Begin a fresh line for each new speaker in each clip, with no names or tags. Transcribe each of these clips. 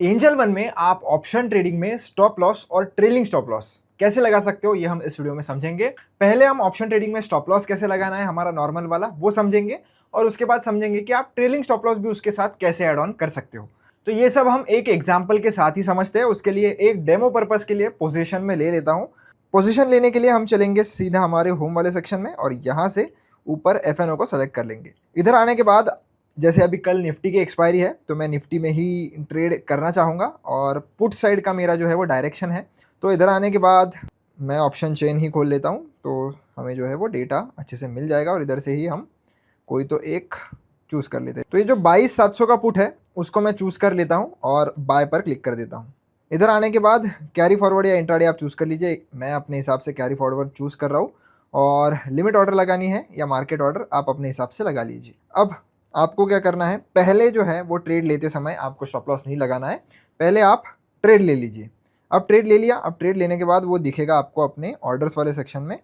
Angel one में आप option trading में स्टॉप लॉस और ट्रेलिंग स्टॉप लॉस कैसे लगा सकते हो, ये हम इस वीडियो में समझेंगे। पहले हम ऑप्शन ट्रेडिंग में स्टॉप लॉस कैसे लगाना है, हमारा नॉर्मल वाला, वो समझेंगे। और उसके बाद समझेंगे कि आप ट्रेलिंग स्टॉप लॉस भी उसके साथ कैसे ऐड ऑन कर सकते हो। तो ये सब हम एक एग्जाम्पल के साथ ही समझते हैं। उसके लिए एक डेमो पर्पस के लिए पोजीशन में ले लेता हूँ। पोजीशन लेने के लिए हम चलेंगे सीधा हमारे होम वाले सेक्शन में और यहाँ से ऊपर FNO को सेलेक्ट कर लेंगे। इधर आने के बाद जैसे अभी कल निफ्टी की एक्सपायरी है तो मैं निफ्टी में ही ट्रेड करना चाहूँगा और पुट साइड का मेरा जो है वो डायरेक्शन है। तो इधर आने के बाद मैं ऑप्शन चेन ही खोल लेता हूँ तो हमें जो है वो डेटा अच्छे से मिल जाएगा और इधर से ही हम कोई तो एक चूज़ कर लेते हैं। तो ये जो 22,700 का पुट है उसको मैं चूज़ कर लेता हूँ और बाय पर क्लिक कर देता हूँ। इधर आने के बाद कैरी फॉरवर्ड या इंट्राडे आप चूज़ कर लीजिए। मैं अपने हिसाब से कैरी फॉरवर्ड चूज़ कर रहा हूँ और लिमिट ऑर्डर लगानी है या मार्केट ऑर्डर आप अपने हिसाब से लगा लीजिए। अब आपको क्या करना है, पहले जो है वो ट्रेड लेते समय आपको स्टॉप लॉस नहीं लगाना है, पहले आप ट्रेड ले लीजिए। अब ट्रेड ले लिया, अब ट्रेड लेने के बाद वो दिखेगा आपको अपने ऑर्डर्स वाले सेक्शन में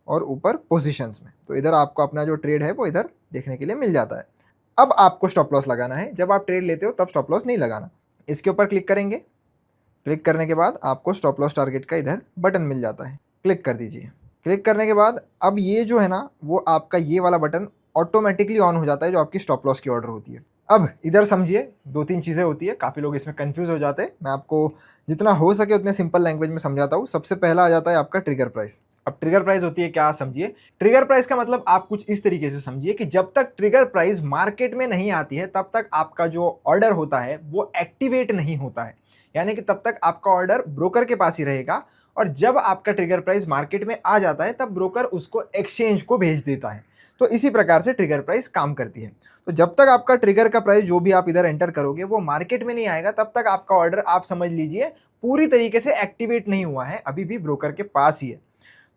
और ऊपर पोजीशंस में। तो इधर आपको अपना जो ट्रेड है वो इधर देखने के लिए मिल जाता है। अब आपको स्टॉप लॉस लगाना है, जब आप ट्रेड लेते हो तब स्टॉप लॉस नहीं लगाना। इसके ऊपर क्लिक करेंगे, क्लिक करने के बाद आपको स्टॉप लॉस टारगेट का इधर बटन मिल जाता है, क्लिक कर दीजिए। क्लिक करने के बाद अब ये जो है ना वो आपका ये वाला बटन ऑटोमेटिकली ऑन हो जाता है जो आपकी स्टॉप लॉस की ऑर्डर होती है। अब इधर समझिए, दो तीन चीज़ें होती है, काफ़ी लोग इसमें कंफ्यूज हो जाते हैं। मैं आपको जितना हो सके उतने सिंपल लैंग्वेज में समझाता हूँ। सबसे पहला आ जाता है आपका ट्रिगर प्राइस। अब ट्रिगर प्राइस होती है क्या, समझिए। ट्रिगर प्राइस का मतलब आप कुछ इस तरीके से समझिए कि जब तक ट्रिगर प्राइस मार्केट में नहीं आती है तब तक आपका जो ऑर्डर होता है वो एक्टिवेट नहीं होता है, यानी कि तब तक आपका ऑर्डर ब्रोकर के पास ही रहेगा। और जब आपका ट्रिगर प्राइस मार्केट में आ जाता है तब ब्रोकर उसको एक्सचेंज को भेज देता है। तो इसी प्रकार से ट्रिगर प्राइस काम करती है। तो जब तक आपका ट्रिगर का प्राइस जो भी आप इधर एंटर करोगे वो मार्केट में नहीं आएगा तब तक आपका ऑर्डर आप समझ लीजिए पूरी तरीके से एक्टिवेट नहीं हुआ है, अभी भी ब्रोकर के पास ही है।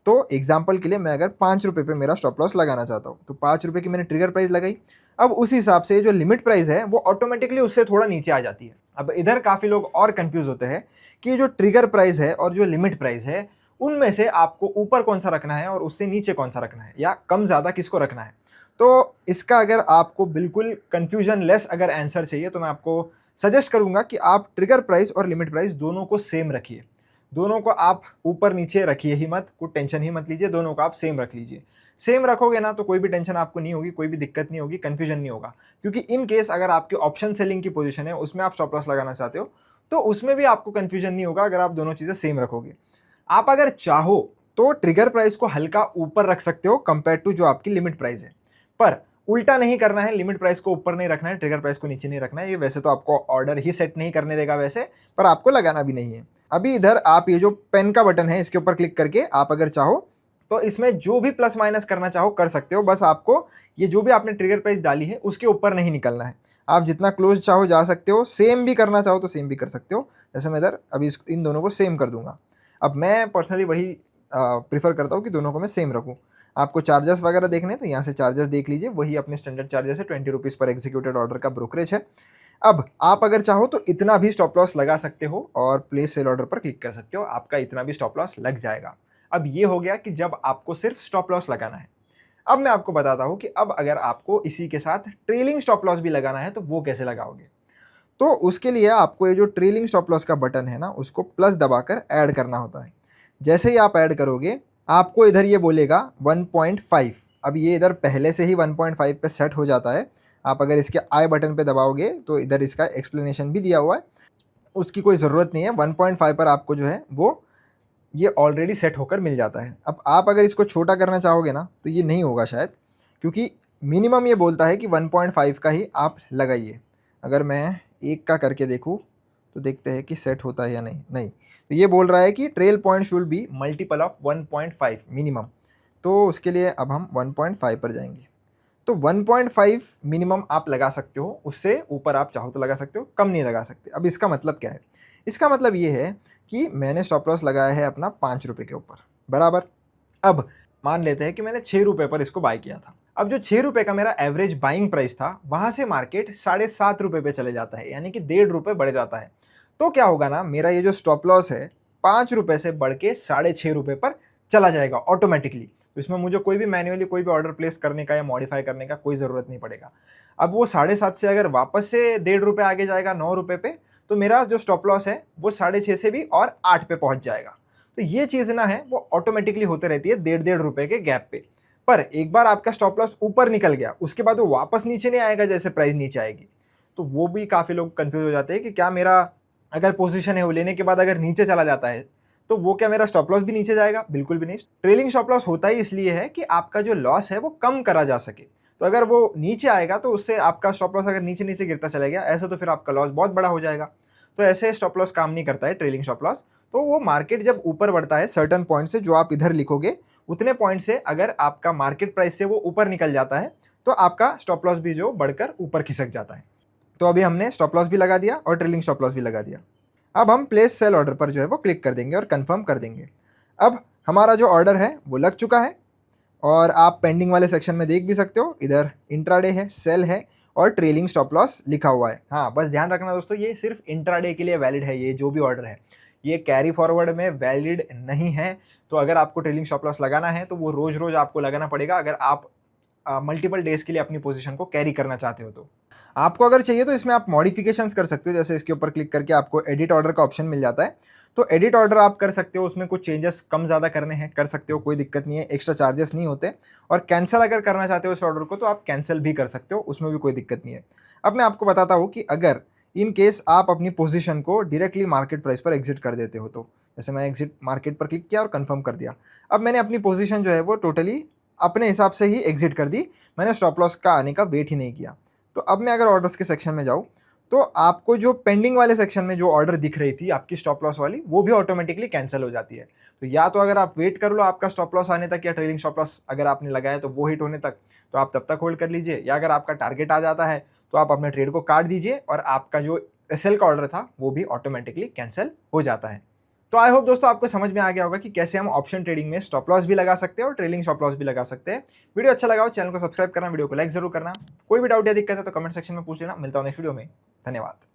तो एग्जाम्पल के लिए मैं अगर 5 रुपये पे मेरा स्टॉप लॉस लगाना चाहता हूँ तो 5 रुपये की मैंने ट्रिगर प्राइस लगाई। अब उस हिसाब से जो लिमिट प्राइस है वो ऑटोमेटिकली उससे थोड़ा नीचे आ जाती है। अब इधर काफ़ी लोग और कंफ्यूज होते हैं कि जो ट्रिगर प्राइस है और जो लिमिट प्राइस है उनमें से आपको ऊपर कौन सा रखना है और उससे नीचे कौन सा रखना है या कम ज़्यादा किसको रखना है। तो इसका अगर आपको बिल्कुल कंफ्यूजन लेस अगर आंसर चाहिए तो मैं आपको सजेस्ट करूंगा कि आप ट्रिगर प्राइस और लिमिट प्राइस दोनों को सेम रखिए। दोनों को आप ऊपर नीचे रखिए ही मत, कोई टेंशन ही मत लीजिए, दोनों को आप सेम रख लीजिए। सेम रखोगे ना तो कोई भी टेंशन आपको नहीं होगी, कोई भी दिक्कत नहीं होगी, कंफ्यूजन नहीं होगा। क्योंकि इन केस अगर आपकी ऑप्शन सेलिंग की पोजीशन है उसमें आप स्टॉप लॉस लगाना चाहते हो तो उसमें भी आपको कंफ्यूजन नहीं होगा अगर आप दोनों चीज़ें सेम रखोगे। आप अगर चाहो तो ट्रिगर प्राइस को हल्का ऊपर रख सकते हो कंपेयर टू जो आपकी लिमिट प्राइस है, पर उल्टा नहीं करना है। लिमिट प्राइस को ऊपर नहीं रखना है, ट्रिगर प्राइस को नीचे नहीं रखना है। ये वैसे तो आपको ऑर्डर ही सेट नहीं करने देगा वैसे, पर आपको लगाना भी नहीं है। अभी इधर आप ये जो पेन का बटन है इसके ऊपर क्लिक करके आप अगर चाहो तो इसमें जो भी प्लस माइनस करना चाहो कर सकते हो। बस आपको ये जो भी आपने ट्रिगर प्राइस डाली है उसके ऊपर नहीं निकलना है। आप जितना क्लोज चाहो जा सकते हो, सेम भी करना चाहो तो सेम भी कर सकते हो। जैसे मैं इधर अभी इन दोनों को सेम कर दूंगा। अब मैं पर्सनली वही प्रीफर करता हूँ कि दोनों को मैं सेम रखूँ। आपको चार्जेस वगैरह देखने तो यहाँ से चार्जेस देख लीजिए, वही अपने स्टैंडर्ड चार्जेस है, 20 रुपीज़ पर एग्जीक्यूटेड ऑर्डर का ब्रोकरेज है। अब आप अगर चाहो तो इतना भी स्टॉप लॉस लगा सकते हो और प्लेस सेल ऑर्डर पर क्लिक कर सकते हो, आपका इतना भी स्टॉप लॉस लग जाएगा। अब ये हो गया कि जब आपको सिर्फ स्टॉप लॉस लगाना है। अब मैं आपको बताता हूँ कि अब अगर आपको इसी के साथ ट्रेलिंग स्टॉप लॉस भी लगाना है तो वो कैसे लगाओगे। तो उसके लिए आपको ये जो ट्रेलिंग स्टॉप लॉस का बटन है ना उसको प्लस दबाकर ऐड करना होता है। जैसे ही आप ऐड करोगे आपको इधर ये बोलेगा 1.5। अब ये इधर पहले से ही 1.5 पे सेट हो जाता है। आप अगर इसके आई बटन पे दबाओगे तो इधर इसका एक्सप्लेनेशन भी दिया हुआ है, उसकी कोई ज़रूरत नहीं है। 1.5 पर आपको जो है वो ये ऑलरेडी सेट होकर मिल जाता है। अब आप अगर इसको छोटा करना चाहोगे ना तो ये नहीं होगा शायद, क्योंकि मिनिमम ये बोलता है कि 1.5 का ही आप लगाइए। अगर मैं एक का करके देखूँ तो देखते हैं कि सेट होता है या नहीं। नहीं, तो ये बोल रहा है कि trail point should be multiple of 1.5 minimum. तो उसके लिए अब हम 1.5 पर जाएंगे। तो 1.5 मिनिमम आप लगा सकते हो, उससे ऊपर आप चाहो तो लगा सकते हो, कम नहीं लगा सकते। अब इसका मतलब क्या है, इसका मतलब ये है कि मैंने स्टॉप लॉस लगाया है अपना 5 रुपये के ऊपर, बराबर। अब मान लेते हैं कि मैंने 6 रुपये पर इसको बाय किया था। अब जो 6 रुपये का मेरा एवरेज बाइंग प्राइस था वहाँ से मार्केट 7.5 रुपये पे चले जाता है, यानी कि 1.5 रुपये बढ़ जाता है। तो क्या होगा ना, मेरा ये जो स्टॉप लॉस है 5 रुपये से बढ़ के 6.5 रुपये पर चला जाएगा ऑटोमेटिकली। तो इसमें मुझे कोई भी मैन्युअली कोई भी ऑर्डर प्लेस करने का या मॉडिफाई करने का कोई ज़रूरत नहीं पड़ेगा। अब वो 7.5 से अगर वापस से 1.5 रुपये आगे जाएगा 9 रुपये पे, तो मेरा जो स्टॉप लॉस है वो 6.5 से भी और 8 पे पहुंच जाएगा। तो ये चीज़ ना है वो ऑटोमेटिकली होते रहती है 1.5 रुपए के गैप पे। पर एक बार आपका स्टॉप लॉस ऊपर निकल गया, उसके बाद वो वापस नीचे नहीं आएगा जैसे प्राइस नीचे आएगी। तो वो भी काफ़ी लोग कंफ्यूज हो जाते हैं कि क्या मेरा अगर पोजीशन है वो लेने के बाद अगर नीचे चला जाता है तो वो क्या मेरा स्टॉप लॉस भी नीचे जाएगा? बिल्कुल भी नहीं। ट्रेलिंग स्टॉप लॉस होता ही इसलिए है कि आपका जो लॉस है वो कम करा जा सके। तो अगर वो नीचे आएगा तो उससे आपका स्टॉप लॉस अगर नीचे नीचे गिरता चला गया, ऐसा तो फिर आपका लॉस बहुत बड़ा हो जाएगा। तो ऐसे स्टॉप लॉस काम नहीं करता है, ट्रेलिंग स्टॉप लॉस। तो वो मार्केट जब ऊपर बढ़ता है सर्टेन पॉइंट से, जो आप इधर लिखोगे उतने पॉइंट से अगर आपका मार्केट प्राइस से वो ऊपर निकल जाता है तो आपका स्टॉप लॉस भी जो बढ़कर ऊपर खिसक जाता है। तो अभी हमने स्टॉप लॉस भी लगा दिया और ट्रेलिंग स्टॉप लॉस भी लगा दिया। अब हम प्लेस सेल ऑर्डर पर जो है वो क्लिक कर देंगे और कंफर्म कर देंगे। अब हमारा जो ऑर्डर है वो लग चुका है और आप पेंडिंग वाले सेक्शन में देख भी सकते हो, इधर इंट्राडे है, सेल है और ट्रेलिंग स्टॉप लॉस लिखा हुआ है। हाँ, बस ध्यान रखना दोस्तों, ये सिर्फ इंट्राडे के लिए वैलिड है, ये जो भी ऑर्डर है ये कैरी फॉरवर्ड में वैलिड नहीं है। तो अगर आपको ट्रेलिंग स्टॉप लॉस लगाना है तो वो रोज रोज आपको लगाना पड़ेगा अगर आप मल्टीपल डेज के लिए अपनी पोजीशन को कैरी करना चाहते हो। तो आपको अगर चाहिए तो इसमें आप मॉडिफिकेशंस कर सकते हो, जैसे इसके ऊपर क्लिक करके आपको एडिट ऑर्डर का ऑप्शन मिल जाता है। तो एडिट ऑर्डर आप कर सकते हो, उसमें कुछ चेंजेस कम ज़्यादा करने हैं कर सकते हो, कोई दिक्कत नहीं है, एक्स्ट्रा चार्जेस नहीं होते। और कैंसिल अगर करना चाहते हो इस ऑर्डर को तो आप कैंसिल भी कर सकते हो, उसमें भी कोई दिक्कत नहीं है। अब मैं आपको बताता हूँ कि अगर इन केस आप अपनी पोजीशन को डायरेक्टली मार्केट प्राइस पर एग्जिट कर देते हो, तो जैसे मैं एग्जिट मार्केट पर क्लिक किया और कंफर्म कर दिया। अब मैंने अपनी पोजीशन जो है वो टोटली अपने हिसाब से ही एग्जिट कर दी, मैंने स्टॉप लॉस का आने का वेट ही नहीं किया। तो अब मैं अगर ऑर्डर्स के सेक्शन में जाऊँ तो आपको जो पेंडिंग वाले सेक्शन में जो ऑर्डर दिख रही थी आपकी स्टॉप लॉस वाली, वो भी ऑटोमेटिकली कैंसिल हो जाती है। तो या तो अगर आप वेट कर लो आपका स्टॉप लॉस आने तक, या ट्रेलिंग स्टॉप लॉस अगर आपने लगाया तो वो हिट होने तक, तो आप तब तक होल्ड कर लीजिए, या अगर आपका टारगेट आ जाता है तो आप अपने ट्रेड को काट दीजिए और आपका जो एसएल का ऑर्डर था वो भी ऑटोमेटिकली कैंसिल हो जाता है। तो आई होप दोस्तों आपको समझ में आ गया होगा कि कैसे हम ऑप्शन ट्रेडिंग में स्टॉप लॉस भी लगा सकते हैं और ट्रेलिंग स्टॉप लॉस भी लगा सकते हैं। वीडियो अच्छा लगा हो चैनल को सब्सक्राइब करना, वीडियो को लाइक जरूर करना। कोई भी डाउट या दिक्कत है तो कमेंट सेक्शन में पूछ लेना। मिलता हूं नेक्स्ट वीडियो में, धन्यवाद।